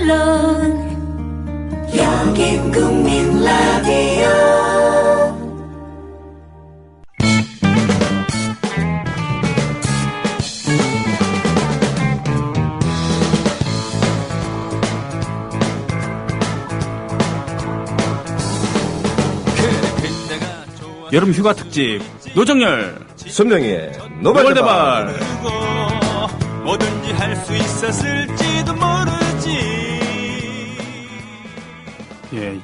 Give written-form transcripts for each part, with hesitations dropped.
물론 여긴 국민 라디오. 여름 휴가 특집 노정열 손명희의 노발대발. 뭐든지 할 수 있었을지도 모르지. 예,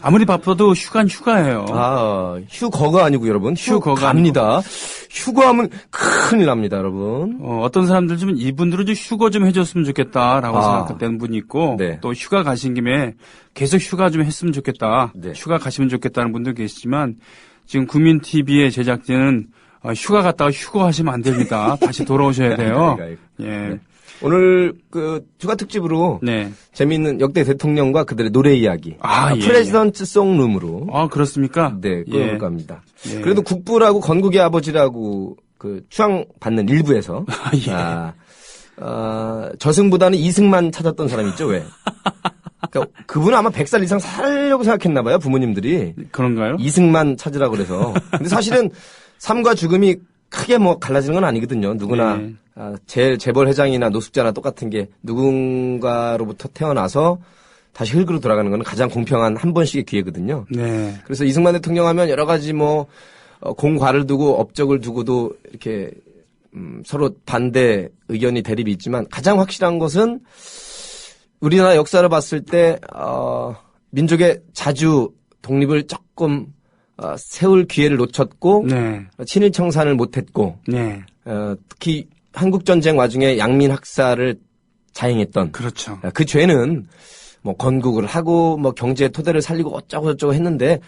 아무리 바빠도 휴가는 휴가예요. 아, 휴거가 아니고 여러분 휴거가 휴가입니다. 휴가하면 큰일 납니다, 여러분. 어떤 사람들 좀 이분들은 좀 휴거 좀 해줬으면 좋겠다라고 생각되는 분이 있고 네. 또 휴가 가신 김에 계속 휴가 좀 했으면 좋겠다. 네. 휴가 가시면 좋겠다는 분도 계시지만 지금 국민TV의 제작진은 휴가 갔다가 휴거하시면 안 됩니다. 다시 돌아오셔야 돼요. 예. 네. 오늘 그 휴가 특집으로 네. 재미있는 역대 대통령과 그들의 노래 이야기. 예. 프레지던트 송룸으로. 아, 그렇습니까? 네, 끌어볼까 합니다. 예. 그래도 국부라고 건국의 아버지라고 그 추앙받는 일부에서 저승보다는 이승만 찾았던 사람 있죠, 왜? 그러니까 그분은 아마 100살 이상 살려고 생각했나 봐요, 부모님들이. 그런가요? 이승만 찾으라 그래서. 근데 사실은 삶과 죽음이 크게 뭐 갈라지는 건 아니거든요. 누구나 네. 제일 재벌 회장이나 노숙자나 똑같은 게 누군가로부터 태어나서 다시 흙으로 돌아가는 건 가장 공평한 한 번씩의 기회거든요. 네. 그래서 이승만 대통령 하면 여러 가지 뭐 공과를 두고 업적을 두고도 이렇게 서로 반대 의견이 대립이 있지만 가장 확실한 것은 우리나라 역사를 봤을 때 민족의 자주 독립을 조금 세울 기회를 놓쳤고 네. 친일 청산을 못했고 네. 특히 한국 전쟁 와중에 양민 학살을 자행했던 그렇죠. 그 죄는 뭐 건국을 하고 뭐 경제 토대를 살리고 어쩌고 저쩌고 했는데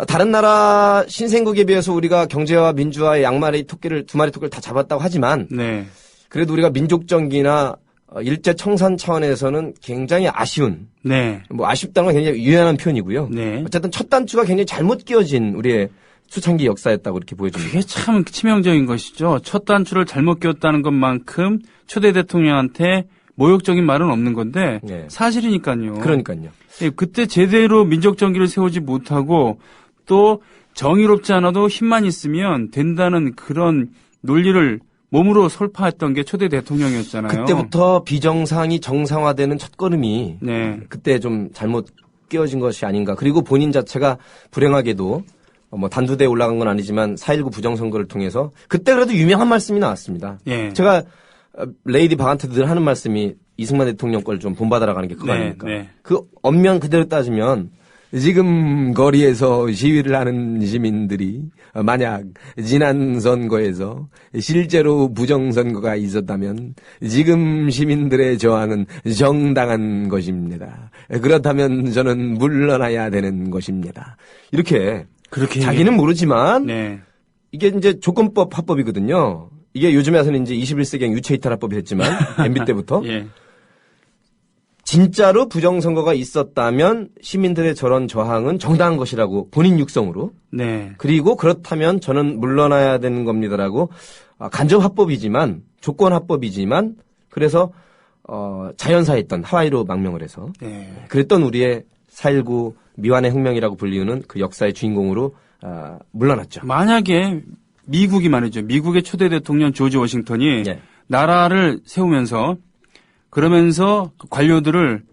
다른 나라 신생국에 비해서 우리가 경제와 민주화의 양마리 토끼를 두 마리 토끼를 다 잡았다고 하지만 네. 그래도 우리가 민족 정기나 일제 청산 차원에서는 굉장히 아쉬운 네. 뭐 아쉽다는 건 굉장히 유연한 표현이고요. 네. 어쨌든 첫 단추가 굉장히 잘못 끼워진 우리의 초창기 역사였다고 이렇게 보여집니다. 그게 참 치명적인 것이죠. 첫 단추를 잘못 끼웠다는 것만큼 초대 대통령한테 모욕적인 말은 없는 건데 네. 사실이니까요. 그러니까요. 예, 그때 제대로 민족 정기를 세우지 못하고 또 정의롭지 않아도 힘만 있으면 된다는 그런 논리를 몸으로 설파했던 게 초대 대통령이었잖아요. 그때부터 비정상이 정상화되는 첫걸음이 네. 그때 좀 잘못 끼워진 것이 아닌가. 그리고 본인 자체가 불행하게도 뭐 단두대에 올라간 건 아니지만 4.19 부정선거를 통해서 그때 그래도 유명한 말씀이 나왔습니다. 예. 제가 레이디 박한테 늘 하는 말씀이 이승만 대통령 걸 좀 본받아라 가는 게 그거 네, 아닙니까? 네. 그 엄면 그대로 따지면 지금 거리에서 시위를 하는 시민들이 만약 지난 선거에서 실제로 부정선거가 있었다면 지금 시민들의 저항은 정당한 것입니다. 그렇다면 저는 물러나야 되는 것입니다. 이렇게 자기는 모르지만 네. 이게 이제 조건법 합법이거든요. 이게 요즘에 와서는 이제 21세기형 유체이탈 합법이 됐지만 MB 때부터 예. 진짜로 부정선거가 있었다면 시민들의 저런 저항은 정당한 것이라고 본인 육성으로 네. 그리고 그렇다면 저는 물러나야 되는 겁니다라고 간접 합법이지만 조건 합법이지만 그래서 자연사했던 하와이로 망명을 해서 네. 그랬던 우리의 4.19 미완의 혁명이라고 불리우는 그 역사의 주인공으로 물러났죠. 만약에 미국이 말이죠. 미국의 초대 대통령 조지 워싱턴이 네. 나라를 세우면서 그러면서 관료들을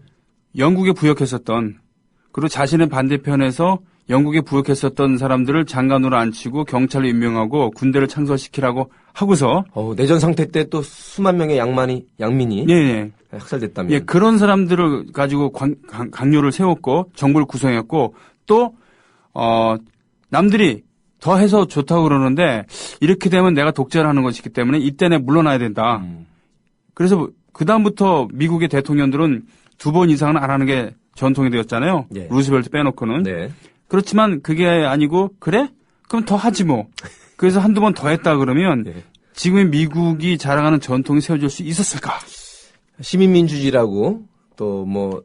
영국에 부역했었던 그리고 자신의 반대편에서 영국에 부역했었던 사람들을 장관으로 앉히고 경찰로 임명하고 군대를 창설시키라고 하고서 내전 상태 때 또 수만 명의 양민이 네. 학살됐다면 예, 그런 사람들을 가지고 강요를 세웠고 정부를 구성했고 또 남들이 더 해서 좋다고 그러는데 이렇게 되면 내가 독재를 하는 것이기 때문에 이때내 물러나야 된다. 그래서 그다음부터 미국의 대통령들은 2번 이상은 안 하는 게 전통이 되었잖아요. 네. 루스벨트 빼놓고는. 네. 그렇지만 그게 아니고 그래? 그럼 더 하지 뭐. 그래서 한두 번 더 했다 그러면 네. 지금의 미국이 자랑하는 전통이 세워질 수 있었을까? 시민민주주의라고 또 뭐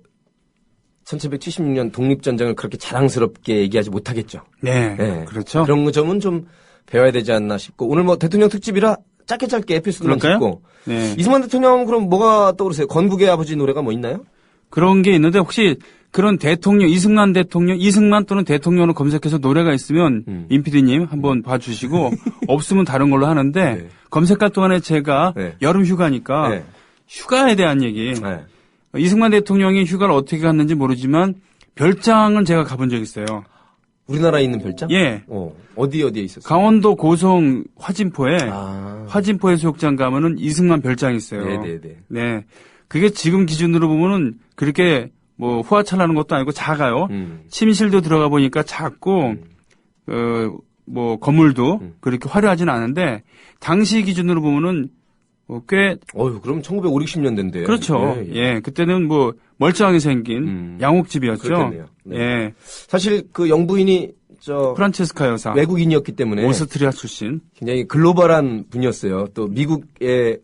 1776년 독립전쟁을 그렇게 자랑스럽게 얘기하지 못하겠죠. 네. 네. 그렇죠. 그런 점은 좀 배워야 되지 않나 싶고 오늘 뭐 대통령 특집이라 짧게 에피소드만 그럴까요? 듣고 네. 이승만 대통령 그럼 뭐가 떠오르세요? 건국의 아버지 노래가 뭐 있나요? 그런 게 있는데 혹시 그런 대통령, 이승만 대통령, 이승만 또는 대통령으로 검색해서 노래가 있으면 임PD님 한번 봐주시고 없으면 다른 걸로 하는데 네. 검색할 동안에 제가 네. 여름 휴가니까 네. 휴가에 대한 얘기. 네. 이승만 대통령이 휴가를 어떻게 갔는지 모르지만 별장은 제가 가본 적 있어요. 우리나라에 있는 별장? 예. 어디에 있었어요? 강원도 고성 화진포에 아. 화진포 해수욕장 가면은 이승만 별장이 있어요. 네네네. 네. 그게 지금 기준으로 보면은 그렇게 뭐 후화차라는 것도 아니고 작아요. 침실도 들어가 보니까 작고 뭐 건물도 그렇게 화려하진 않은데 당시 기준으로 보면은 꽤 그럼 1950년대인데. 그렇죠. 예. 그때는 뭐 멀쩡하게 생긴 양옥집이었죠. 그렇겠네요. 네. 예. 사실 그 영부인이 프란체스카 여사 외국인이었기 때문에 오스트리아 출신. 굉장히 글로벌한 분이었어요. 또 미국의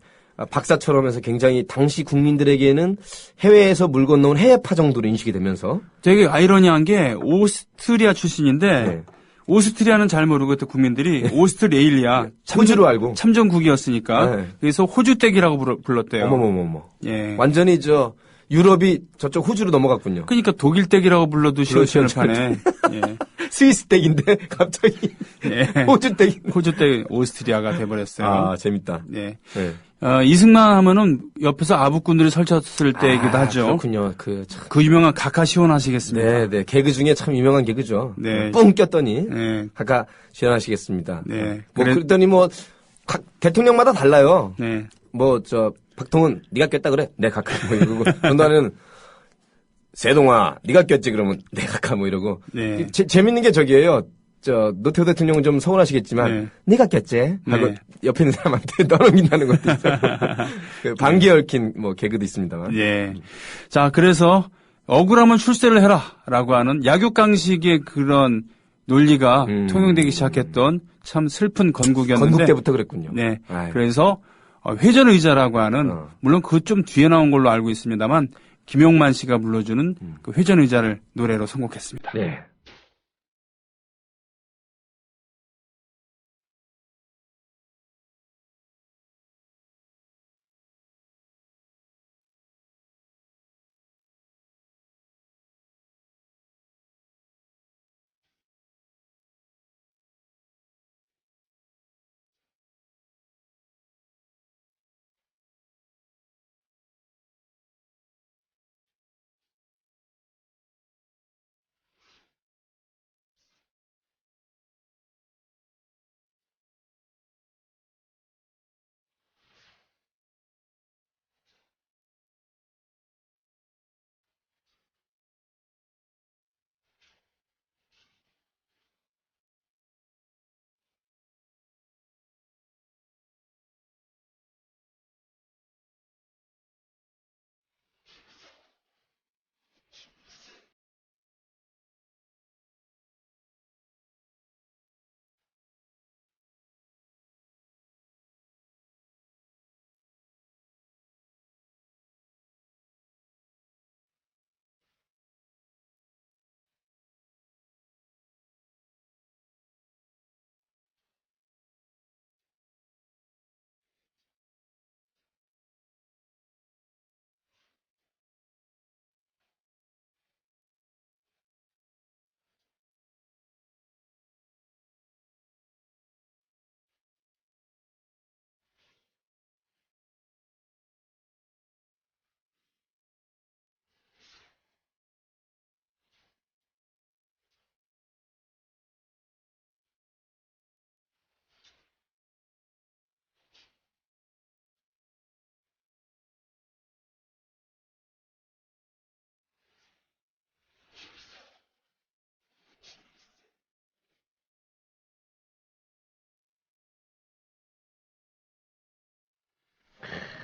박사처럼 해서 굉장히 당시 국민들에게는 해외에서 물 건너온 해외파 정도로 인식이 되면서 되게 아이러니한 게 오스트리아 출신인데 네. 오스트리아는 잘 모르고 그때 국민들이 오스트레일리아 호주로 알고. 참전국이었으니까 네. 그래서 호주댁이라고 불렀대요. 어머머머머. 예. 완전히 유럽이 저쪽 호주로 넘어갔군요. 그러니까 독일댁이라고 불러도 시원찮을 그렇죠. 판에 예. 스위스 댁인데 갑자기 예. 호주 댁. 호주댁 오스트리아가 돼버렸어요. 아, 재밌다. 예. 네. 이승만 하면은 옆에서 아부꾼들이 설쳤을 때이기도 하죠. 그렇군요. 그 유명한 가카 시원하시겠습니다. 네. 개그 중에 참 유명한 개그죠. 네. 뿡 꼈더니 네. 가까 시원하시겠습니다. 네. 그랬더니 각 대통령마다 달라요. 네. 박통은 네가 꼈다 그래? 네, 가까 이러고. 전두환은 세동아 네가 꼈지 그러면 네, 가까 이러고. 네. 재밌는 게 저기예요. 노태우 대통령은 좀 서운하시겠지만 네. 네가 꼈지 하고 네. 옆에 있는 사람한테 떠넘긴다는 것도 있어요. 그 방귀 얽힌 개그도 있습니다만. 예. 자, 그래서 억울하면 출세를 해라라고 하는 약육강식의 그런 논리가 통용되기 시작했던 참 슬픈 건국이었는데. 건국 때부터 그랬군요. 네. 아유. 그래서 회전의자라고 하는 물론 그 좀 뒤에 나온 걸로 알고 있습니다만 김용만 씨가 불러주는 그 회전의자를 노래로 선곡했습니다. 네.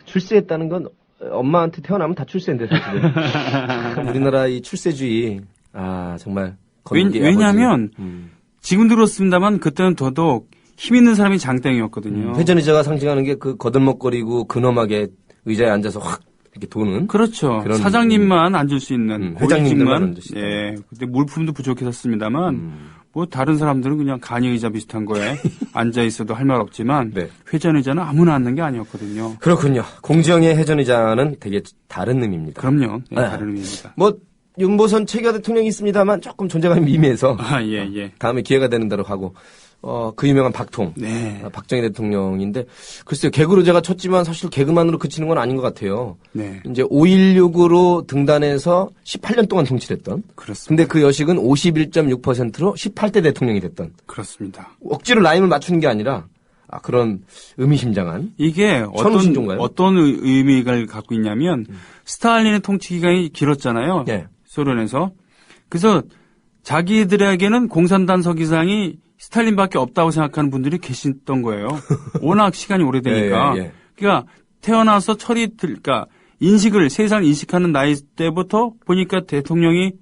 출세했다는 건 엄마한테 태어나면 다 출세인데 사실은. 우리나라 이 출세주의 정말 왜냐하면 지금 들었습니다만 그때는 더더욱 힘 있는 사람이 장땡이었거든요. 회전의자가 상징하는 게 그 거들먹거리고 근엄하게 의자에 앉아서 확 이렇게 도는. 그렇죠. 그런 사장님만 앉을 수 있는 회장님들만 앉을 수 예. 그때 물품도 부족했었습니다만 뭐 다른 사람들은 그냥 간이의자 비슷한 거에 앉아 있어도 할 말 없지만 네. 회전의자는 아무나 앉는 게 아니었거든요. 그렇군요. 공정의 회전의자는 되게 다른 의미입니다. 그럼요. 네, 네. 다른 의미입니다. 뭐 윤보선 최규하 대통령이 있습니다만 조금 존재감이 미미해서 아, 예, 예. 다음에 기회가 되는 대로 하고 그 유명한 박통 네. 박정희 대통령인데 글쎄요 개그로 제가 쳤지만 사실 개그만으로 그치는 건 아닌 것 같아요. 네. 이제 5.16으로 등단해서 18년 동안 통치를 했던 그렇습니다. 근데 그 여식은 51.6%로 18대 대통령이 됐던 그렇습니다. 억지로 라임을 맞추는 게 아니라 그런 의미심장한 이게 천우신조인가요? 어떤 의미를 갖고 있냐면 스탈린의 통치 기간이 길었잖아요. 예. 소련에서. 그래서 자기들에게는 공산당 서기상이 스탈린밖에 없다고 생각하는 분들이 계셨던 거예요. 워낙 시간이 오래되니까. 예, 예. 그러니까 태어나서 그러니까 세상을 인식하는 나이 때부터 보니까 대통령이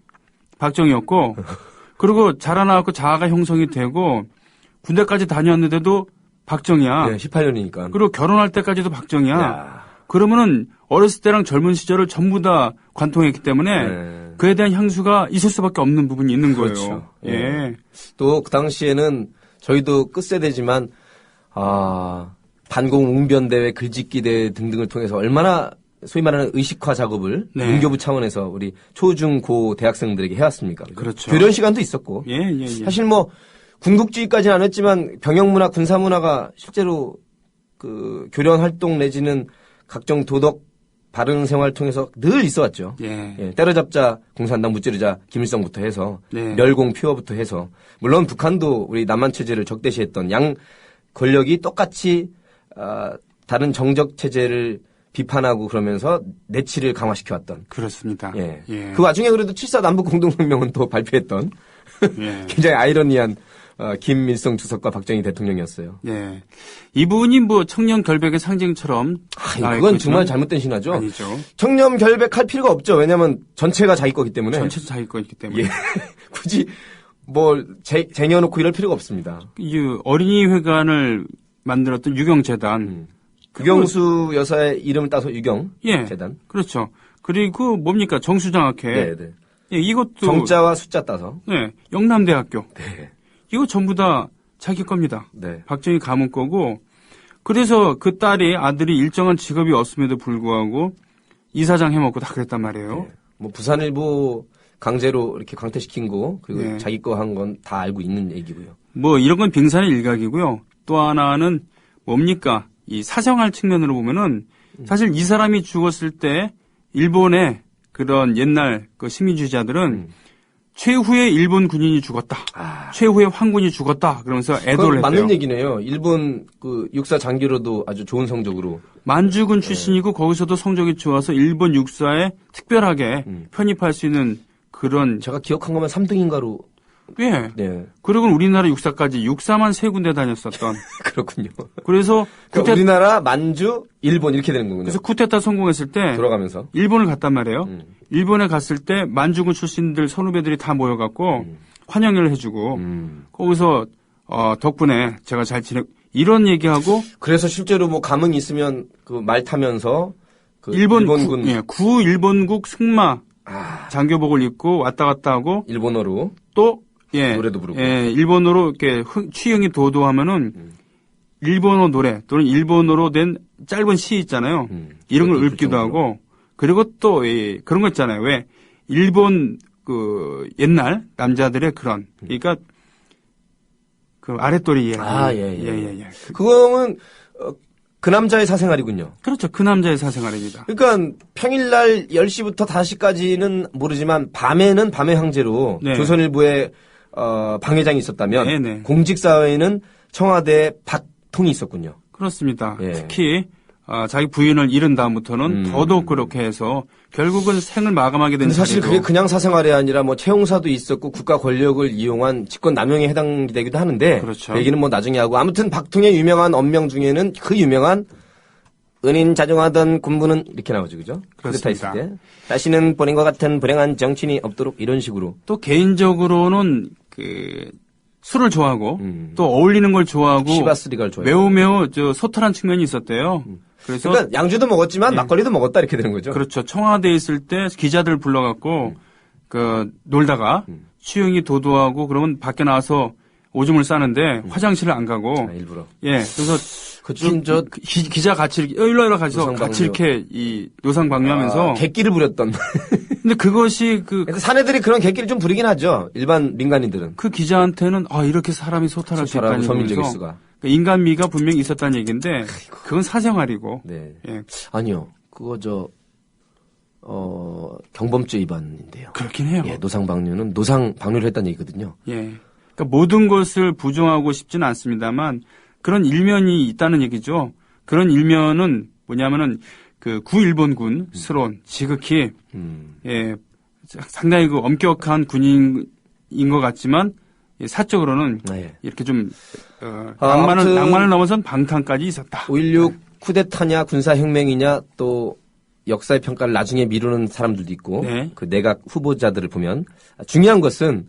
박정희였고, 그리고 자라나고 자아가 형성이 되고, 군대까지 다녔는데도 박정희야. 예, 18년이니까. 그리고 결혼할 때까지도 박정희야. 야. 그러면은 어렸을 때랑 젊은 시절을 전부 다 관통했기 때문에 네. 그에 대한 향수가 있을 수밖에 없는 부분이 있는 거예요. 그렇죠. 예. 또 그 당시에는 저희도 끝세대지만 반공 웅변대회, 글짓기 대회 등등을 통해서 얼마나 소위 말하는 의식화 작업을 네. 문교부 차원에서 우리 초중고 대학생들에게 해왔습니까? 그렇죠. 교련 시간도 있었고 예, 예, 예. 사실 뭐 군국주의까지는 안 했지만 병영문화, 군사문화가 실제로 그 교련 활동 내지는 각종 도덕 바른 생활을 통해서 늘 있어왔죠. 예. 예, 때려잡자 공산당 무찌르자 김일성부터 해서 네. 멸공 퓨어부터 해서 물론 북한도 우리 남한 체제를 적대시했던 양 권력이 똑같이 다른 정적 체제를 비판하고 그러면서 내치를 강화시켜왔던. 그렇습니다. 예. 예. 그 와중에 그래도 7.4 남북 공동성명은 또 발표했던 예. 굉장히 아이러니한 김일성 주석과 박정희 대통령이었어요. 예. 이분이 뭐 청년 결백의 상징처럼 그건 정말 잘못된 신화죠. 아니죠. 청렴 결백할 필요가 없죠. 왜냐하면 전체가 자기 거기 때문에. 전체도 자기 거있기 때문에. 예. 굳이 뭐 쟁여놓고 이럴 필요가 없습니다. 이 어린이회관을 만들었던 유경재단. 유경수 여사의 이름을 따서 유경 예. 재단. 그렇죠. 그리고 뭡니까 정수장학회. 네. 예, 이것도 정자와 숫자 따서. 네, 영남대학교. 네. 이거 전부 다 자기 겁니다. 네. 박정희 가문 거고. 그래서 그 아들이 일정한 직업이 없음에도 불구하고 이사장 해먹고 다 그랬단 말이에요. 네. 뭐 부산일보 강제로 이렇게 강퇴시킨 거 그리고 네. 자기 거 한 건 다 알고 있는 얘기고요. 뭐 이런 건 빙산의 일각이고요. 또 하나는 뭡니까? 이 사생활 측면으로 보면은 사실 이 사람이 죽었을 때 일본의 그런 옛날 그 식민주의자들은 최후의 일본 군인이 죽었다. 최후의 황군이 죽었다. 그러면서 애도를 했대요. 맞는 얘기네요. 일본 그 육사 장교로도 아주 좋은 성적으로. 만주군 출신이고 거기서도 성적이 좋아서 일본 육사에 특별하게 편입할 수 있는 그런. 제가 기억한 것만 3등인가로. 예. 네. 그리고 우리나라 육사까지 육사만 3군데 다녔었던. 그렇군요. 그래서 그러니까 우리나라, 만주, 일본 이렇게 되는 거군요. 그래서 쿠데타 성공했을 때 돌아가면서 일본을 갔단 말이에요. 일본에 갔을 때 만주군 출신들 선후배들이 다 모여갖고 환영을 해주고 거기서 덕분에 제가 잘 이런 얘기하고 그래서 실제로 뭐 감흥이 있으면 그 말 타면서 그 일본군 구 일본국 승마 장교복을 입고 왔다 갔다 하고 일본어로 또 노래도 부르고 일본어로 이렇게 취형이 도도하면은 일본어 노래 또는 일본어로 된 짧은 시 있잖아요. 이런 걸 읊기도 하고 그리고 또 그런 거 있잖아요. 왜 일본 그 옛날 남자들의 그런 그러니까 그 아랫도리 이야기. 예. 그거는 그 남자의 사생활이군요. 그렇죠. 그 남자의 사생활입니다. 그러니까 평일날 10시부터 5시까지는 모르지만 밤에는 밤의 황제로 네. 조선일보에 방회장이 있었다면 네네. 공직사회에는 청와대에 박통이 있었군요. 그렇습니다. 예. 특히 자기 부인을 잃은 다음부터는 더더욱 그렇게 해서 결국은 생을 마감하게 된 근데 사실 자리도. 그게 그냥 사생활이 아니라 뭐 채용사도 있었고 국가 권력을 이용한 직권 남용에 해당되기도 하는데 그렇죠. 그 얘기는 뭐 나중에 하고 아무튼 박통의 유명한 언명 중에는 그 유명한 은인 자중하던 군부는 이렇게 나오죠. 그죠? 그렇습니다. 있을 때 다시는 본인과 같은 불행한 정치인이 없도록 이런 식으로 또 개인적으로는 그 술을 좋아하고 또 어울리는 걸 좋아하고 시바스리가를 좋아해요. 매우 소탈한 측면이 있었대요. 그래서 그러니까 양주도 먹었지만 막걸리도 먹었다 이렇게 되는 거죠. 그렇죠. 청와대에 있을 때 기자들 불러갖고 놀다가 추영이 도도하고 그러면 밖에 나와서 오줌을 싸는데 화장실을 안 가고 일부러. 예, 그래서 그좀 저 기자 같이 이렇게 일로 가서 노상방뇨. 같이 이렇게 이 노상방뇨하면서 객기를 부렸던. 근데 그것이 근데 사내들이 그런 객기를 좀 부리긴 하죠. 일반 민간인들은. 그 기자한테는 이렇게 사람이 소탈할 수 있다는 서민적일 거면서 수가. 인간미가 분명히 있었다는 얘기인데 그건 사생활이고. 네. 예. 아니요. 그거 경범죄 위반인데요. 그렇긴 해요. 예, 노상방뇨는 노상방뇨를 했다는 얘기거든요. 예. 그러니까 모든 것을 부정하고 싶지는 않습니다만 그런 일면이 있다는 얘기죠. 그런 일면은 뭐냐면은 그 구일본군 스론 지극히 예, 상당히 그 엄격한 군인인 것 같지만 사적으로는 네. 이렇게 좀 아무튼 낭만을 넘어선 방탕까지 있었다. 5.16 쿠데타냐 군사혁명이냐 또 역사의 평가를 나중에 미루는 사람들도 있고 네. 그 내각 후보자들을 보면 중요한 것은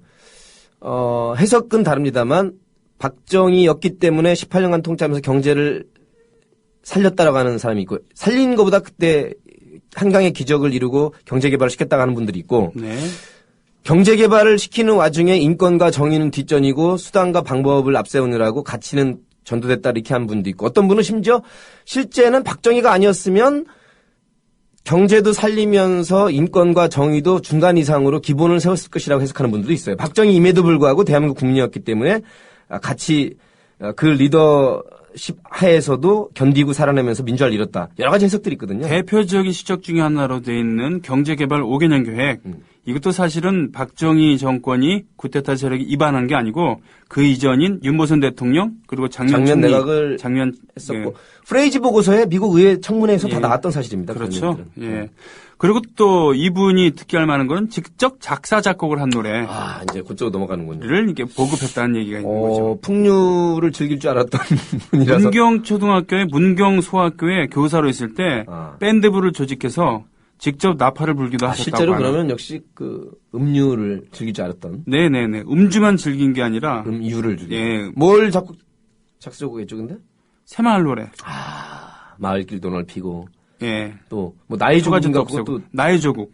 해석은 다릅니다만 박정희였기 때문에 18년간 통치하면서 경제를 살렸다라고 하는 사람이 있고 살린 것보다 그때 한강의 기적을 이루고 경제 개발을 시켰다고 하는 분들이 있고 네. 경제 개발을 시키는 와중에 인권과 정의는 뒷전이고 수단과 방법을 앞세우느라고 가치는 전도됐다 이렇게 한 분도 있고 어떤 분은 심지어 실제는 박정희가 아니었으면 경제도 살리면서 인권과 정의도 중간 이상으로 기본을 세웠을 것이라고 해석하는 분들도 있어요. 박정희임에도 불구하고 대한민국 국민이었기 때문에 같이 그 리더십 하에서도 견디고 살아내면서 민주화를 이뤘다. 여러 가지 해석들이 있거든요. 대표적인 시적 중에 하나로 돼 있는 경제개발 5개년 계획. 이것도 사실은 박정희 정권이 쿠데타 세력이 입안한 게 아니고 그 이전인 윤모선 대통령 그리고 작년 내각을 했었고 예. 프레이지 보고서에 미국 의회 청문회에서 다 나왔던 사실입니다. 그렇죠. 예. 그리고 또 이분이 특기할 만한 거는 직접 작사 작곡을 한 노래를 이제 그쪽으로 넘어가는군요. 이렇게 보급했다는 얘기가 있는 거죠. 풍류를 즐길 줄 알았던 분이라서. 문경초등학교에 문경소학교에 교사로 있을 때 밴드부를 조직해서 직접 나팔을 불기도 하셨다고 실제로 하는. 그러면 역시 그 음유를 즐길 줄 알았던. 네네네. 음주만 즐긴 게 아니라 음유를 즐길. 예. 뭘 자꾸 작사곡했죠, 근데? 새마을 노래. 마을길도 넓히고. 예. 또 뭐 나의 조국인가 없애고 그것도 나의 조국.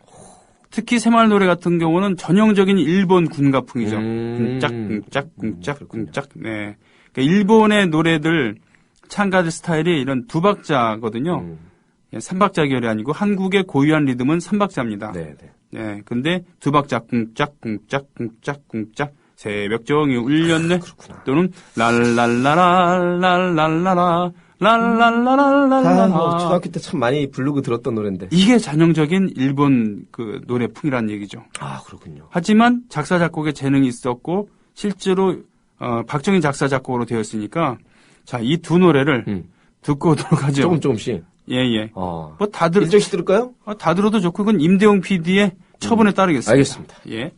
특히 새마을 노래 같은 경우는 전형적인 일본 군가풍이죠. 쿵짝쿵짝쿵짝쿵짝. 네. 그러니까 일본의 노래들 참가들 스타일이 이런 두 박자거든요. 예, 3박자 결이 아니고 한국의 고유한 리듬은 3박자입니다. 네. 네. 근데 두 박자 쿵짝쿵짝쿵짝쿵짝 새벽정이 울렸네. 또는 랄랄라라랄랄라라 랄랄라랄랄라. 초등학교 때 참 많이 부르고 들었던 노래인데. 이게 전형적인 일본 그 노래풍이라는 얘기죠. 그렇군요. 하지만 작사 작곡에 재능이 있었고 실제로 박정희 작사 작곡으로 되었으니까 자, 이 두 노래를 듣고 오도록 하죠. 조금씩. 예. 뭐 일정씩 들을까요? 다 들어도 좋고 그건 임대용 PD의 처분에 따르겠습니다. 알겠습니다. 예.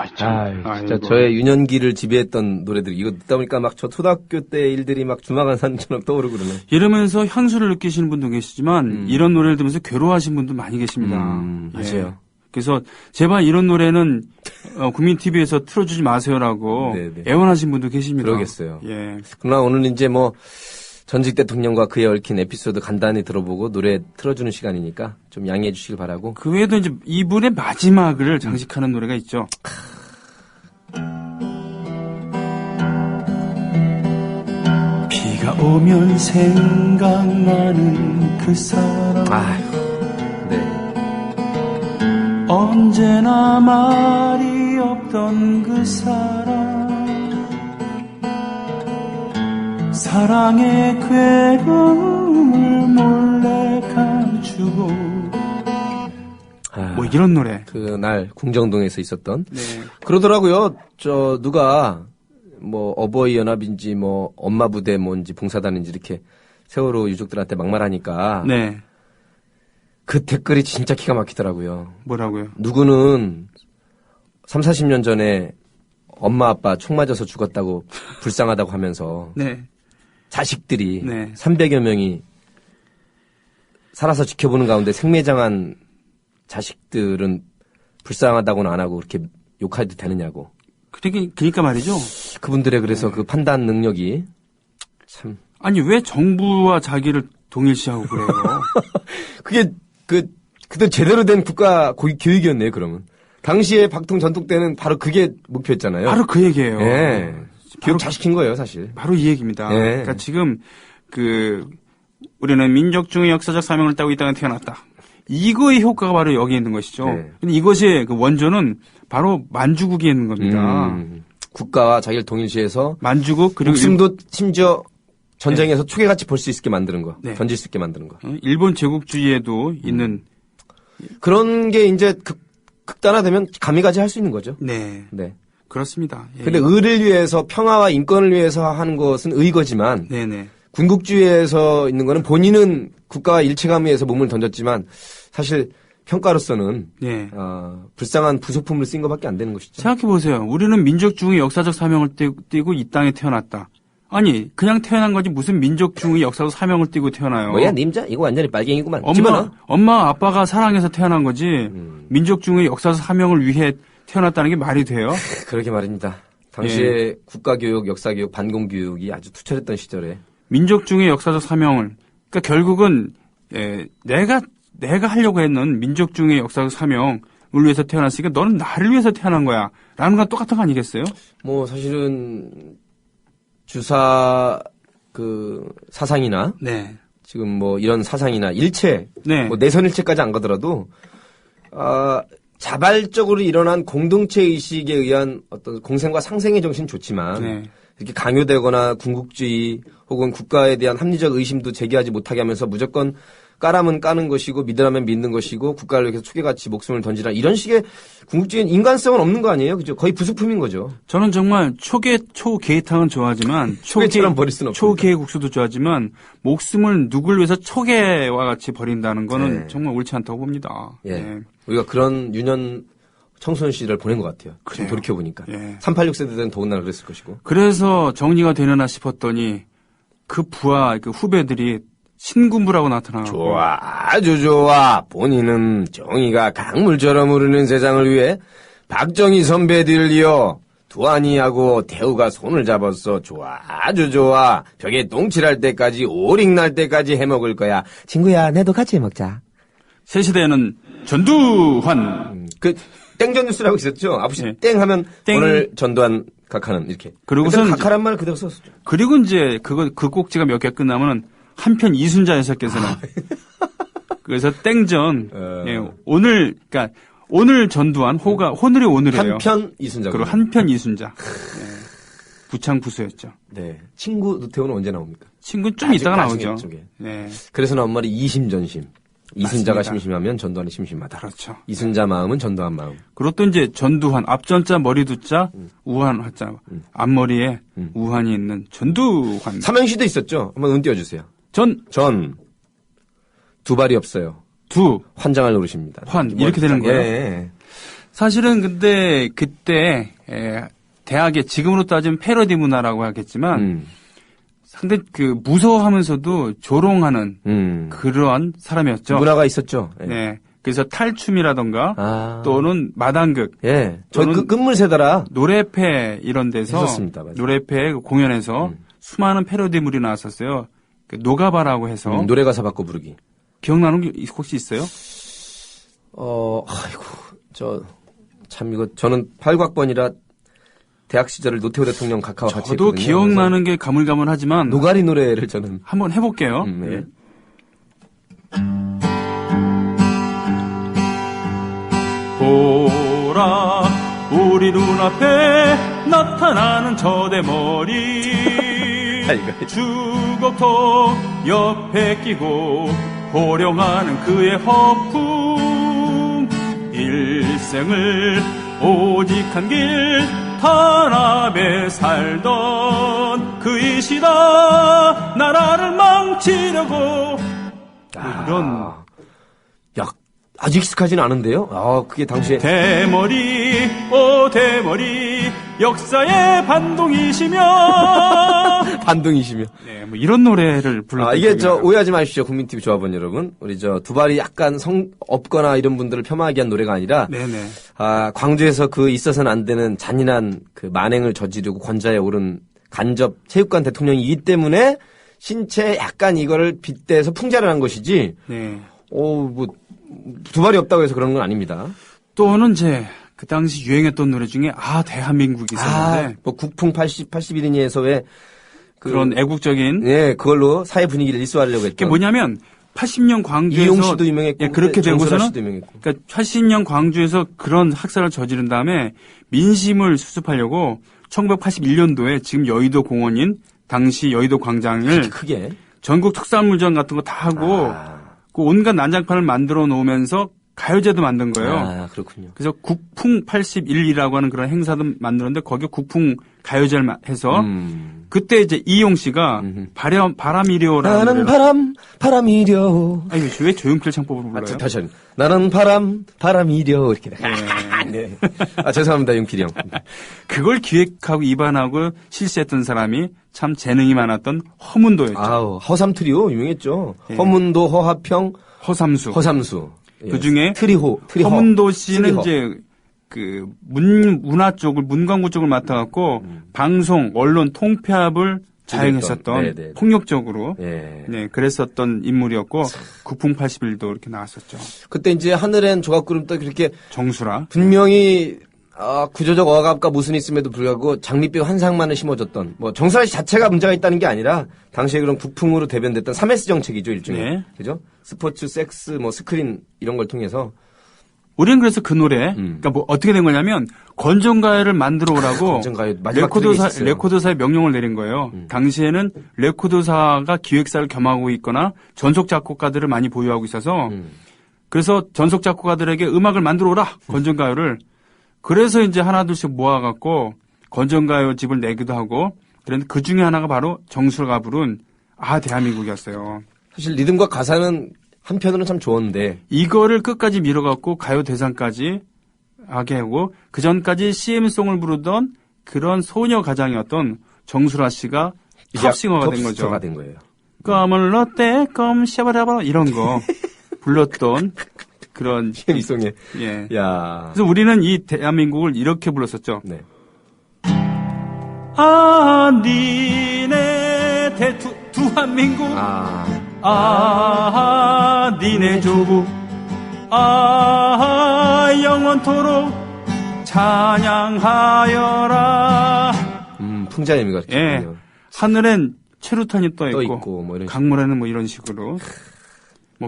진짜 저의 유년기를 지배했던 노래들 이거 듣다 보니까 막 저 초등학교 때 일들이 막 주마간산처럼 떠오르고 그러네. 이러면서 향수를 느끼시는 분도 계시지만 이런 노래를 들으면서 괴로워하시는 분도 많이 계십니다. 맞아요. 그래서 제발 이런 노래는 국민 TV에서 틀어주지 마세요라고 네네. 애원하신 분도 계십니다. 그러겠어요. 예. 그러나 오늘 이제 뭐 전직 대통령과 그에 얽힌 에피소드 간단히 들어보고 노래 틀어주는 시간이니까 좀 양해해 주시길 바라고. 그 외에도 이제 이분의 마지막을 장식하는 노래가 있죠. 비가 오면 생각나는 그 사람. 아휴, 네. 언제나 말이 없던 그 사람. 사랑의 괴로움을 몰래 감추고 뭐 이런 노래. 그날 궁정동에서 있었던. 네. 그러더라고요. 누가 뭐 어버이 연합인지 뭐 엄마 부대 뭔지 봉사단인지 이렇게 세월호 유족들한테 막말하니까. 네. 그 댓글이 진짜 기가 막히더라고요. 뭐라고요? 누구는 30-40년 전에 엄마 아빠 총 맞아서 죽었다고 불쌍하다고 하면서. 네. 자식들이 네. 300여 명이 살아서 지켜보는 가운데 생매장한 자식들은 불쌍하다고는 안 하고 그렇게 욕해도 되느냐고. 그러니까 말이죠. 그분들의 그래서 그 판단 능력이 참. 아니 왜 정부와 자기를 동일시하고 그래요? 그게 그때 제대로 된 국가 교육이었네요. 그러면 당시에 박통 전통 때는 바로 그게 목표였잖아요. 바로 그 얘기예요. 예. 교육 잘 시킨 거예요, 사실. 바로 이 얘기입니다. 예. 그러니까 지금 우리는 민족중의 역사적 사명을 따고 이 땅에 태어났다. 이거의 효과가 바로 여기 있는 것이죠. 네. 근데 이것의 그 원조는 바로 만주국에 있는 겁니다. 국가와 자기를 동일시해서 만주국 그리고 목숨도 심지어 전쟁에서 초계같이 볼 수 있게 만드는 거, 네. 던질 수 있게 만드는 거. 일본 제국주의에도 있는 그런 게 이제 극단화되면 가미가지 할 수 있는 거죠. 네. 네. 그렇습니다. 예. 근데 의를 위해서 평화와 인권을 위해서 하는 것은 의거지만 네네. 군국주의에서 있는 거는 본인은 국가와 일체감위해서 몸을 던졌지만 사실 평가로서는 네. 불쌍한 부속품을 쓴 것밖에 안 되는 것이죠. 생각해 보세요. 우리는 민족중의 역사적 사명을 띠고 이 땅에 태어났다. 아니 그냥 태어난 거지 무슨 민족중의 역사적 사명을 띠고 태어나요? 뭐야 님자 이거 완전히 빨갱이구만. 엄마 아빠가 사랑해서 태어난 거지 민족중의 역사적 사명을 위해 태어났다는 게 말이 돼요? 그러게 말입니다. 당시에 국가교육, 역사교육, 반공교육이 아주 투철했던 시절에 민족중의 역사적 사명을 그러니까 결국은 내가 하려고 했는 민족중의 역사적 사명을 위해서 태어났으니까 너는 나를 위해서 태어난 거야 라는 건 똑같은 거 아니겠어요? 뭐 사실은 주사 사상이나 네. 지금 뭐 이런 사상이나 일체 네. 뭐 내선일체까지 안 가더라도 자발적으로 일어난 공동체 의식에 의한 어떤 공생과 상생의 정신은 좋지만 네. 이렇게 강요되거나 군국주의 혹은 국가에 대한 합리적 의심도 제기하지 못하게 하면서 무조건 까라면 까는 것이고 믿으라면 믿는 것이고 국가를 위해서 초계같이 목숨을 던지라 이런 식의 궁극적인 인간성은 없는 거 아니에요? 그죠? 거의 부수품인 거죠. 저는 정말 초계탕은 좋아하지만 초계처럼 버릴 수는 없습니다. 초계국수도 좋아하지만 목숨을 누굴 위해서 초계와 같이 버린다는 거는 정말 옳지 않다고 봅니다. 예. 네. 우리가 그런 유년 청소년 시절을 보낸 것 같아요. 지금 돌이켜보니까. 386 세대들은 더군다나 그랬을 것이고. 그래서 정리가 되려나 싶었더니 그 후배들이 신군부라고 나타나고. 좋아, 아주 좋아. 본인은 정의가 강물처럼 흐르는 세상을 위해 박정희 선배들을 이어 두한이하고 대우가 손을 잡았어. 좋아, 아주 좋아. 벽에 똥칠할 때까지 오링 날 때까지 해먹을 거야. 친구야, 내도 같이 해먹자. 새 시대에는 전두환. 땡전 뉴스라고 있었죠. 아버지 땡 하면 오늘 전두환 각하는 이렇게. 그리고선 각하란 말을 그대로 썼었죠. 그리고 이제 그 꼭지가 몇 개 끝나면은 한편 이순자 해석께서는 그래서 땡전 그러니까 오늘 전두환 오늘이 오늘이에요. 한편 이순자. 그리고 한편 이순자. 부창 부수였죠. 네. 친구 노태우는 언제 나옵니까? 친구 좀 이따가 나오죠. 네. 그래서 나온 말이 이심전심. 이순자가 맞습니다. 심심하면 전두환이 심심하다. 그렇죠. 이순자 마음은 전두환 마음. 그리고 또 이제 전두환 앞전자 머리두자 우한 화자 앞머리에 우한이 있는 전두환. 삼행시도 있었죠. 한번 운 띄워주세요. 전 두 발이 없어요. 두 환장을 노리십니다. 환 이렇게 되는 거예요. 예. 사실은 근데 그때 대학의 지금으로 따지면 패러디 문화라고 하겠지만 상당히 그 무서워하면서도 조롱하는 그러한 사람이었죠. 문화가 있었죠. 예. 네. 그래서 탈춤이라던가 또는 마당극, 예, 저 또는 끝물 새더라. 노래패 이런 데서 했었습니다. 맞아요. 노래패 공연에서 수많은 패러디물이 나왔었어요. 그 노가바라고 해서 노래 가사 바꿔 부르기. 기억나는 게 혹시 있어요? 아이고, 참 이거 저는 8학번이라 대학 시절을 노태우 대통령 각하와 같이 저도 했거든요. 기억나는 게 가물가물하지만 노가리 노래를 저는 한번 해볼게요. 네. 보라 우리 눈앞에 나타나는 저 대머리 주걱턱 옆에 끼고 호령하는 그의 허풍 일생을 오직 한 길 탄압에 살던 그이시다 나라를 망치려고 이런 아주 익숙하지는 않은데요. 그게 당시에 대머리 오 대머리 역사의 반동이시며 반동이시며. 네, 뭐 이런 노래를 불렀던 이게 기억이 나요. 오해하지 마십시오. 국민TV 조합원 여러분. 우리 두 발이 약간 성 없거나 이런 분들을 폄하하기 위한 노래가 아니라 네네. 광주에서 그 있어서는 안 되는 잔인한 그 만행을 저지르고 권좌에 오른 간접 체육관 대통령이기 때문에 신체 약간 이거를 빗대서 풍자를 한 것이지. 네. 두 발이 없다고 해서 그런 건 아닙니다. 또는 이제 그 당시 유행했던 노래 중에 대한민국이 있었는데 국풍 81인이에서 왜 그런 애국적인 예, 그걸로 사회 분위기를 일소하려고 했죠. 그게 뭐냐면 80년 광주에서 이용 씨도 유명했고 그렇게 정선아 되고서는 씨도 유명했고. 그러니까 80년 광주에서 그런 학살을 저지른 다음에 민심을 수습하려고 1981년도에 지금 여의도 공원인 당시 여의도 광장을 크게 전국 특산물전 같은 거 다 하고 그 온갖 난장판을 만들어 놓으면서 가요제도 만든 거예요. 그렇군요. 그래서 국풍 81이라고 하는 그런 행사도 만들었는데 거기에 국풍 가요제를 해서 그때 이제 이용 씨가 바람이려라는 나는 바람이려. 아니 왜 조용필 창법으로 불러요? 다시 한 나는 바람이려 이렇게. 네. 죄송합니다, 용필이 형. 그걸 기획하고 입안하고 실시했던 사람이 참 재능이 많았던 허문도였죠. 허삼 트리오 유명했죠. 예. 허문도, 허하평, 허삼수. 예. 그 중에 트리호. 허문도 씨는 트리허. 이제 그 문화 쪽을 문광부 쪽을 맡아갖고 방송, 언론 통폐합을 자행했었던 네네. 폭력적으로 예. 네 그랬었던 인물이었고 국풍 81도 이렇게 나왔었죠. 그때 이제 하늘엔 조각구름 떠 그렇게 정수라 분명히 구조적 억압과 모순이 있음에도 불구하고 장밋빛 환상만을 심어줬던 정수라 씨 자체가 문제가 있다는 게 아니라 당시에 그런 국풍으로 대변됐던 3S 정책이죠 일종의. 네. 그죠? 스포츠, 섹스, 스크린 이런 걸 통해서 우리는 그래서 그 노래 그러니까 어떻게 된 거냐면 건전가요를 만들어 오라고 건전가요 마지막 트랙이 있었어요. 레코드사에 명령을 내린 거예요. 당시에는 레코드사가 기획사를 겸하고 있거나 전속 작곡가들을 많이 보유하고 있어서 그래서 전속 작곡가들에게 음악을 만들어 오라 건전가요를. 그래서 이제 하나둘씩 모아갖고 건전가요 집을 내기도 하고 그런데 그 중에 하나가 바로 정수라가 부른 대한민국이었어요. 사실 리듬과 가사는 한편으로는 참 좋은데 이거를 끝까지 밀어갖고 가요 대상까지 하게 하고 그 전까지 CM송을 부르던 그런 소녀 가장이었던 정수라 씨가 탑싱어가 된 거죠. 된 거예요. 껌을 롯데 껌 샤바라바 이런 거 불렀던 그런 CM송에. 예. 야. 그래서 우리는 이 대한민국을 이렇게 불렀었죠. 네. 니네 대한민국 니네 조국 영원토록 찬양하여라. 풍자 의미가 예. 있군요. 하늘엔 최루탄이 떠 떠 있고 있고 이런 강물에는 이런 식으로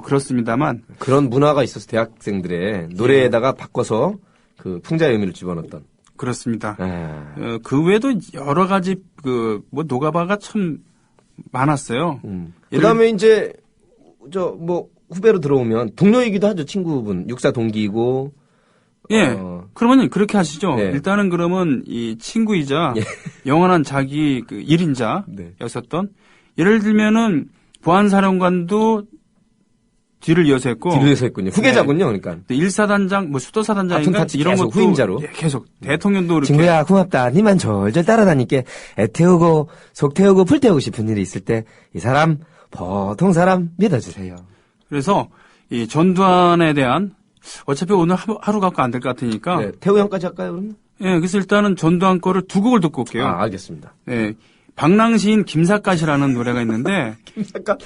그렇습니다만 그런 문화가 있어서 대학생들의 노래에다가 바꿔서 그 풍자의 의미를 집어넣었던. 그렇습니다. 그 외에도 여러 가지 노가바가 참 많았어요. 그다음에 이제 후배로 들어오면 동료이기도 하죠. 친구분 육사 동기이고. 예. 그러면 그렇게 하시죠. 네. 일단은 그러면 이 친구이자 영원한 자기 그 1인자였었던 예를 들면은 보안사령관도 뒤를 이어서 했고. 뒤를 이어서 했군요. 후계자군요, 그러니까. 1사단장, 뭐 수도사단장인가 같은 파트 이런 계속 것도 후임자로. 예, 계속 대통령도 이렇게 친구야, 고맙다. 니만 절절 따라다니께 애 태우고 속 태우고 풀 태우고 싶은 일이 있을 때 이 사람 보통 사람 믿어주세요. 그래서 이 전두환에 대한 어차피 오늘 하루 갖고 안 될 것 같으니까 네, 태우 형까지 할까요, 그러면? 예, 그래서 일단은 전두환 거를 두 곡을 듣고 올게요. 아, 알겠습니다. 예. 방랑시인 김삿갓이라는 노래가 있는데 잠깐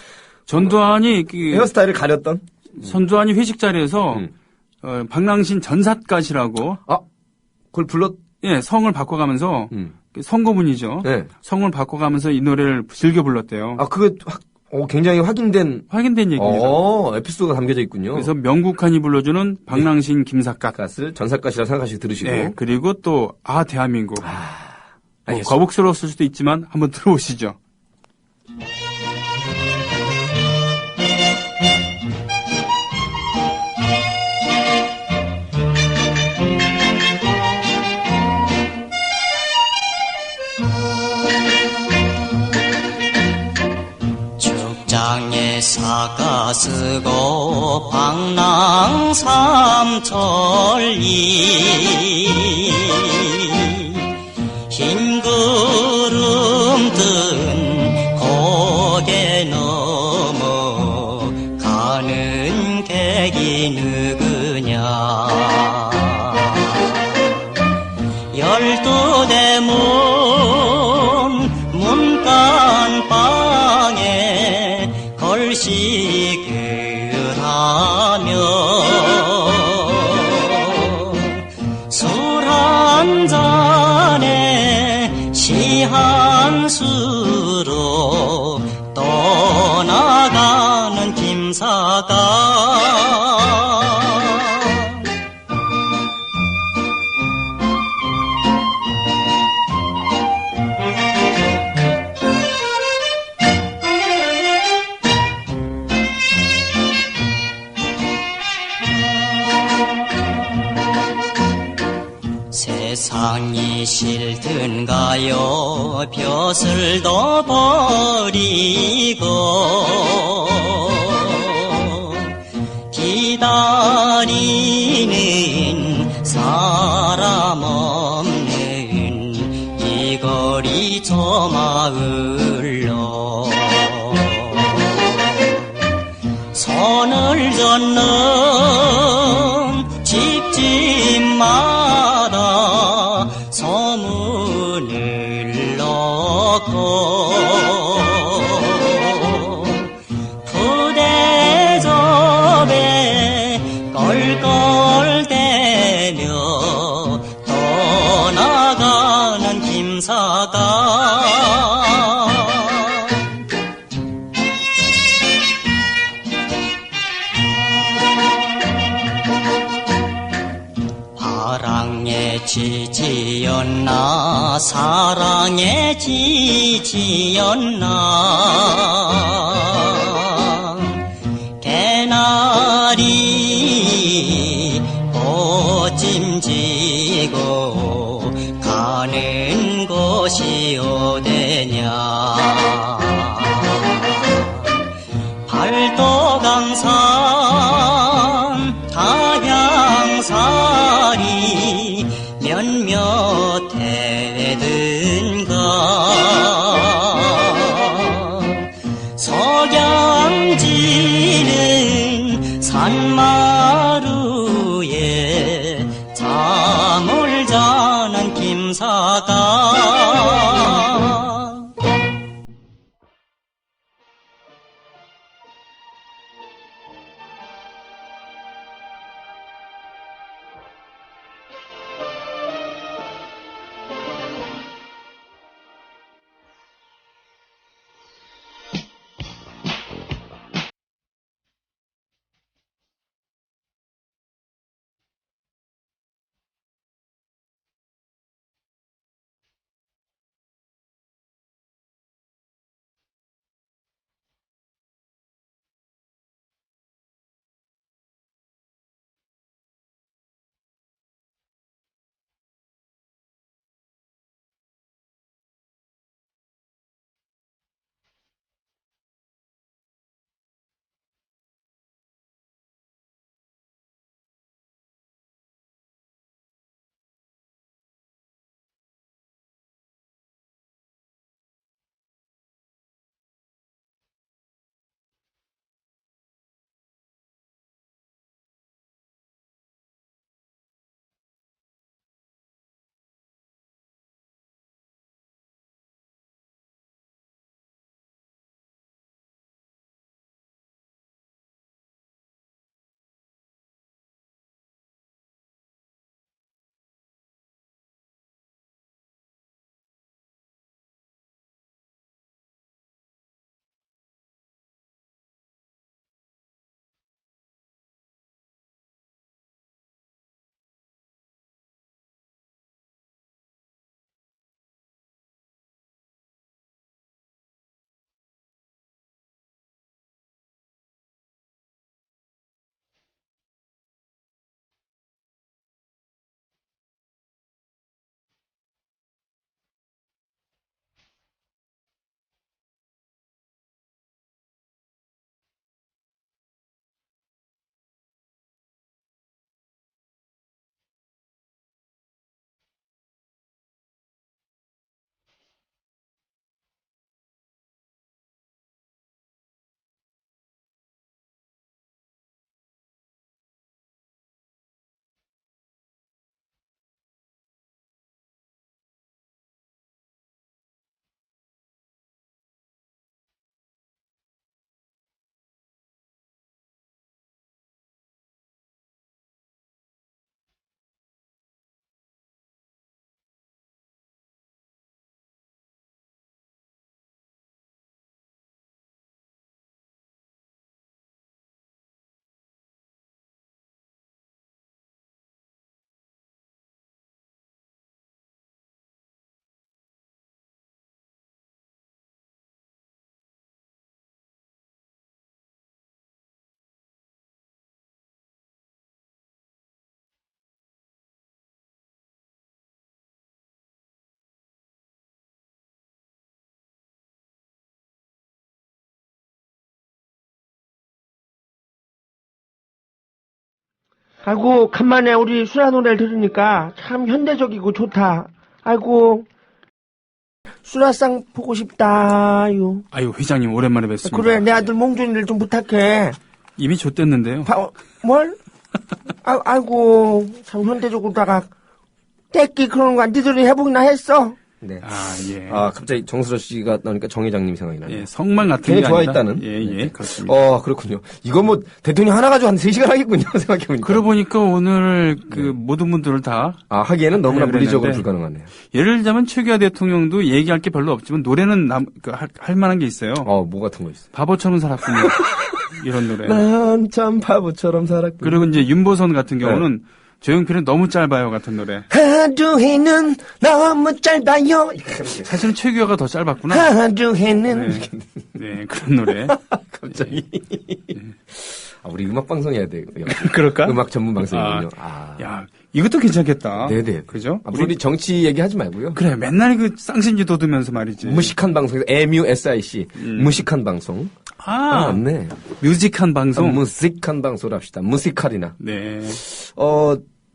전두환이 헤어스타일을 가렸던. 전두환이 회식 자리에서 방랑시인 전삿갓이라고 아, 그걸 불렀. 예, 성을 바꿔가면서 성고문이죠. 네. 성을 바꿔가면서 이 노래를 즐겨 불렀대요. 아, 그게 굉장히 확인된 얘기입니다. 에피소드가 담겨져 있군요. 그래서 명국한이 불러주는 방랑시인 김삿갓. 갓을 전삿갓이라 생각하시고 들으시고. 네, 그리고 또 대한민국. 뭐 알겠습니다. 거북스러웠을 수도 있지만 한번 들어보시죠. 축장에 사가 쓰고 방랑 삼천리 흰 구름 뜬 고개 넘어 가는 객이 누구냐 12대 문간방에 걸식을 하며 술 한 잔에 시 한 수로 떠나가는 김사가 세상이 싫든가요 벼슬 더 버리고 기다리는 사람 없는 이 거리 저 마을로 선을 젓는 집집마다 소문을 넣고 부대접에 껄껄대며 떠나가는 김사가 사랑의 지지였나 사랑의 지지였나 개나리 꽃짐지고 가는 곳이 어디냐 발도강산 다향살이 몇몇 해든가 아이고, 간만에 우리 수라 노래를 들으니까 참 현대적이고 좋다. 아이고, 수라상 보고 싶다요. 아유, 회장님 오랜만에 뵙습니다. 그래, 내 아들 몽준이를 좀 부탁해. 이미 줬댔는데요. 뭘? 아이고, 참 현대적으로다가 떼끼 그런 거 니들이 해보기나 했어? 네. 아, 예. 갑자기 정수로 씨가 나오니까 정 회장님이 생각이 나네요. 예, 성만 같은 괜히 게 아니라. 좋아했다는. 예, 그렇습니다. 그렇군요. 이거 뭐 대통령 하나 가지고 한 3시간 하겠군요. 생각해보니까. 그러고 보니까 오늘 모든 분들을 다 하기에는 너무나 하려고 물리적으로 그랬는데 불가능하네요. 예를 들자면 최규하 대통령도 얘기할 게 별로 없지만 노래는 할 만한 게 있어요. 뭐 같은 거 있어요? 바보처럼 살았군요. 이런 노래. 난 참 바보처럼 살았군. 그리고 이제 윤보선 같은 경우는 조용필은 너무 짧아요 같은 노래. 하루에는 너무 짧아요. 사실은 최규하가 더 짧았구나. 하루에는. 네, 그런 노래. 갑자기. 우리 음악 방송 해야 돼요. 그럴까? 음악 전문 방송이군요. 야, 이것도 괜찮겠다. 네네. 그죠? 우리 정치 얘기 하지 말고요. 그래, 맨날 그 쌍신지 돋으면서 말이지. 무식한 방송에서 MUSIC. 무식한 방송. 맞네. 뮤직한 방송. 무식한 방송을 합시다. 무식할이나. 네.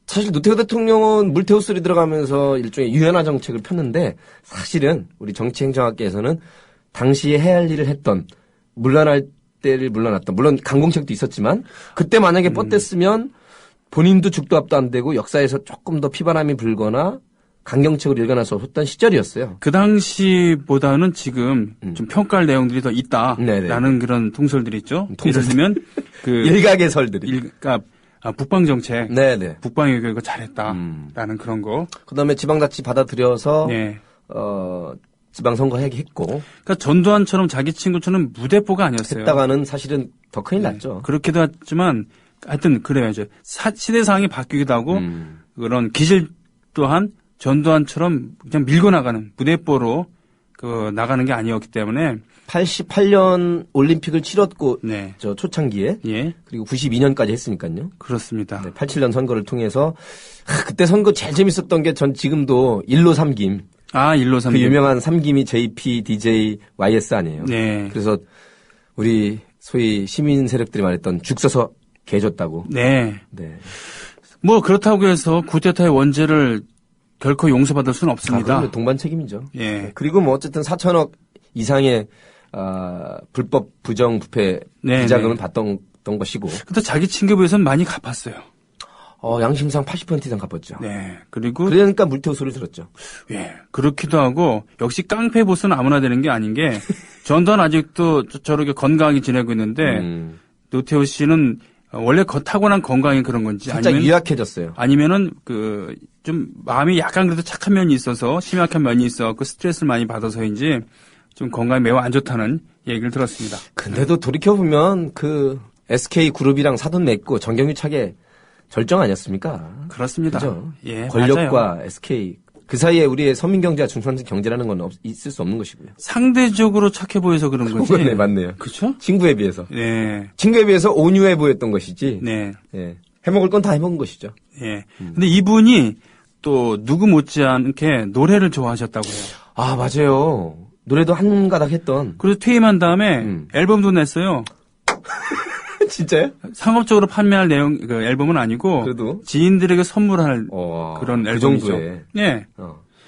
사실 노태우 대통령은 물태우 소리 들어가면서 일종의 유연화 정책을 폈는데 사실은 우리 정치행정학계에서는 당시에 해야 할 일을 했던 물러날 때를 물러났던 물론 강공책도 있었지만 그때 만약에 뻗댔으면 본인도 죽도 앞도 안 되고 역사에서 조금 더 피바람이 불거나 강경책을 읽어낼 수 없었던 시절이었어요. 그 당시보다는 지금 좀 평가할 내용들이 더 있다라는 그런 통설들이 있죠. 예를 들면 일각의 설들이. 그러니까 북방 정책, 네네. 북방 외교가 잘했다라는 그런 거. 그다음에 지방자치 받아들여서 네. 지방선거 했고. 그러니까 전두환처럼 자기 친구처럼 무대뽀가 아니었어요. 했다가는 사실은 더 큰일 났죠. 그렇기도 했지만 하여튼 그래요. 이제 시대 상황이 바뀌기도 하고 그런 기질 또한 전두환처럼 그냥 밀고 나가는 무대뽀로 나가는 게 아니었기 때문에 88년 올림픽을 치렀고 네. 저 초창기에 예. 그리고 92년까지 했으니까요. 그렇습니다. 네, 87년 선거를 통해서 그때 선거 제일 재밌었던 게 전 지금도 1로 3김. 1로 3김. 그 유명한 3김이 JP, DJ, YS 아니에요. 네. 그래서 우리 소위 시민 세력들이 말했던 죽 서서 개 줬다고. 네. 네. 뭐 그렇다고 해서 쿠데타의 원죄를 결코 용서받을 수는 없습니다. 그건 동반 책임이죠. 예. 그리고 뭐 어쨌든 4천억 이상의 불법 부정 부패 비자금을 받던 것이고. 근데 자기 친구에서는 많이 갚았어요. 양심상 80% 이상 갚았죠. 네. 그리고 그러니까 물태우 소리를 들었죠. 예. 그렇기도 하고 역시 깡패 보스는 아무나 되는 게 아닌 게 전두환 아직도 저렇게 건강하게 지내고 있는데 노태우 씨는 원래 타고난 건강이 그런 건지 살짝 아니면 유약해졌어요. 아니면은 좀 마음이 약간 그래도 착한 면이 있어서 심약한 면이 있어 그 스트레스를 많이 받아서인지 좀 건강이 매우 안 좋다는 얘기를 들었습니다. 근데도 돌이켜 보면 SK 그룹이랑 사돈 맺고 정경유착의 절정 아니었습니까? 그렇습니다. 그죠? 예, 권력과 맞아요. SK 그 사이에 우리의 서민 경제와 중산 경제라는 건 있을 수 없는 것이고요. 상대적으로 착해 보여서 그런 거지. 네, 맞네요. 그렇죠? 친구에 비해서. 네. 친구에 비해서 온유해 보였던 것이지. 네. 예. 해먹을 건 다 해먹은 것이죠. 예. 근데 이분이 또 누구 못지않게 노래를 좋아하셨다고 해요. 맞아요. 노래도 한 가닥 했던. 그래서 퇴임한 다음에 앨범도 냈어요. 진짜요? 상업적으로 판매할 내용 앨범은 아니고 그래도 지인들에게 선물할 그런 그 앨범이죠. 정도에. 예.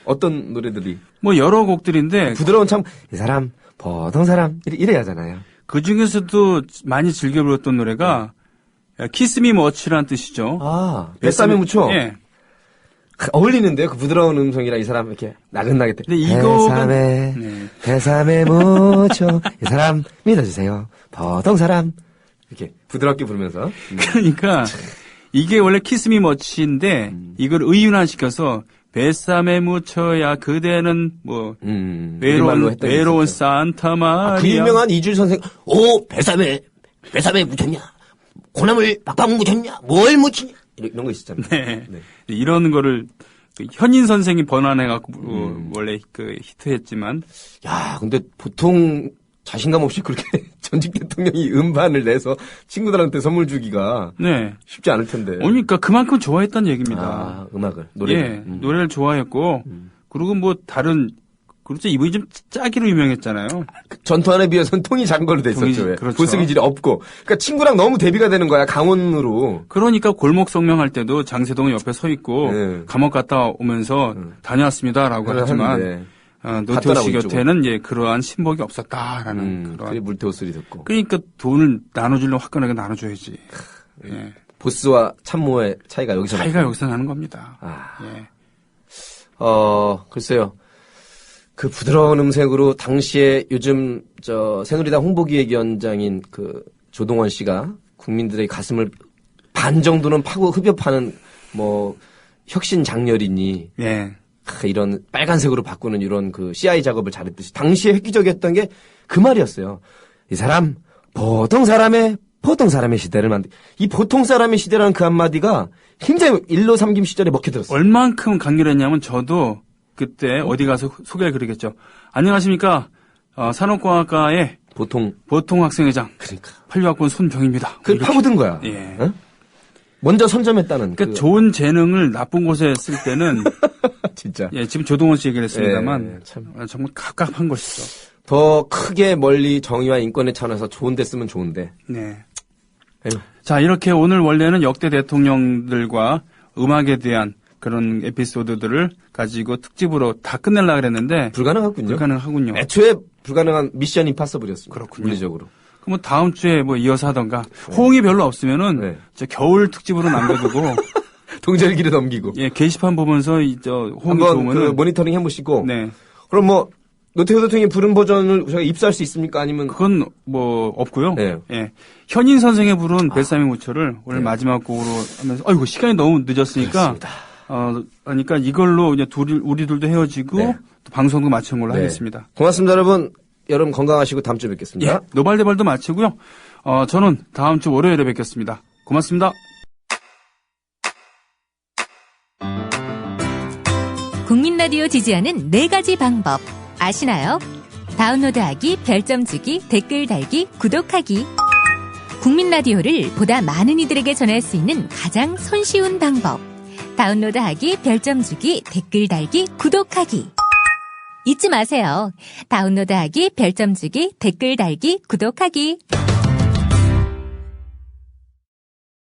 어떤 노래들이? 뭐 여러 곡들인데 부드러운 참 이 사람 보통 사람 이래 하잖아요. 그 중에서도 많이 즐겨 불렀던 노래가 키스미 머치라는 뜻이죠. 뱃삼에 묻혀. 예. 어울리는데요. 그 부드러운 음성이랑 이 사람 이렇게 나긋나긋. 근데 이 곡은 뱃삼에 묻혀 이 사람 믿어주세요. 보통 사람 이렇게 부드럽게 부르면서. 그러니까 이게 원래 키스미 머치인데 이걸 의윤화시켜서 뱃삼에 묻혀야 그대는 뭐 외로운 산타 마리아. 그 유명한 이주일 선생. 뱃삼에 묻혔냐? 콩나물 빡빡 묻혔냐? 뭘 묻히냐? 이런 거 있었잖아요. 네. 이런 거를 현인 선생이 번안해갖고 원래 히트했지만. 야, 근데 보통 자신감 없이 그렇게 전직 대통령이 음반을 내서 친구들한테 선물 주기가 쉽지 않을 텐데. 그러니까 그만큼 좋아했다는 얘기입니다. 음악을, 노래를. 노래를 좋아했고, 그리고 뭐 다른 그렇죠. 이분이 좀 짜기로 유명했잖아요. 전투환에 비해서는 통이 작은 걸로 됐었죠. 통이, 왜? 그렇죠. 본성 기질이 없고. 그러니까 친구랑 너무 대비가 되는 거야. 강원으로. 그러니까 골목 성명할 때도 장세동은 옆에 서 있고 네. 감옥 갔다 오면서 다녀왔습니다라고 하지만 하는데. 노태우 씨 갔다 곁에는 예, 그러한 신복이 없었다라는 그게 그런. 물태우 소리 듣고. 그러니까 돈을 나눠주려면 화끈하게 나눠줘야지. 예. 보스와 참모의 차이가 여기서 차이가 나죠. 여기서 나는 겁니다. 아. 예. 글쎄요. 그 부드러운 음색으로 당시에 요즘 새누리당 홍보기획위원장인 그 조동원 씨가 국민들의 가슴을 반 정도는 파고 흡입하는 뭐 혁신 장렬이니 예. 이런 빨간색으로 바꾸는 이런 그 CI 작업을 잘했듯이 당시에 획기적이었던 게 그 말이었어요. 이 사람 보통 사람의 시대를 이 보통 사람의 시대라는 그 한마디가 굉장히 일로 삼김 시절에 먹혀들었어요. 얼만큼 강렬했냐면 저도 그때 어디 가서 소개를 그러겠죠. 안녕하십니까. 산업공학과의 보통 학생회장. 그러니까 판류학번 손병입니다. 그 이렇게. 파고든 거야. 예. 어? 먼저 선점했다는. 그러니까 좋은 재능을 나쁜 곳에 쓸 때는 진짜 예, 지금 조동원 씨 얘기를 했습니다만 예, 참. 정말 갑갑한 것이죠. 더 크게 멀리 정의와 인권에 차원에서 좋은 데 쓰면 좋은데. 네. 에휴. 자, 이렇게 오늘 원래는 역대 대통령들과 음악에 대한 그런 에피소드들을 가지고 특집으로 다 끝내려고 그랬는데 불가능하군요. 불가능하군요. 애초에 불가능한 미션 임파서블이었습니다. 그렇군요. 물리적으로. 그럼 다음 주에 뭐 이어서 하던가 호응이 별로 없으면은 네. 저 겨울 특집으로 남겨두고 동절기를 넘기고. 예, 게시판 보면서 호응이 한번 좋으면은 그 모니터링 해보시고. 네. 그럼 뭐 노태우 대통령이 부른 버전을 저희가 입수할 수 있습니까? 아니면 그건 뭐 없고요. 네. 예. 현인 선생의 부른 뱃삼의 무초를 오늘 마지막 곡으로 하면서 아이고 시간이 너무 늦었으니까 그렇습니다. 그러니까 이걸로 이제 우리들도 헤어지고 네. 또 방송도 마치는 걸로 네. 하겠습니다. 고맙습니다, 여러분. 여러분 건강하시고 다음 주에 뵙겠습니다. 예. 노발대발도 마치고요. 저는 다음 주 월요일에 뵙겠습니다. 고맙습니다. 국민 라디오 지지하는 4가지 방법 아시나요? 다운로드하기, 별점 주기, 댓글 달기, 구독하기. 국민 라디오를 보다 많은 이들에게 전할 수 있는 가장 손쉬운 방법. 다운로드하기, 별점 주기, 댓글 달기, 구독하기. 잊지 마세요. 다운로드하기, 별점 주기, 댓글 달기, 구독하기.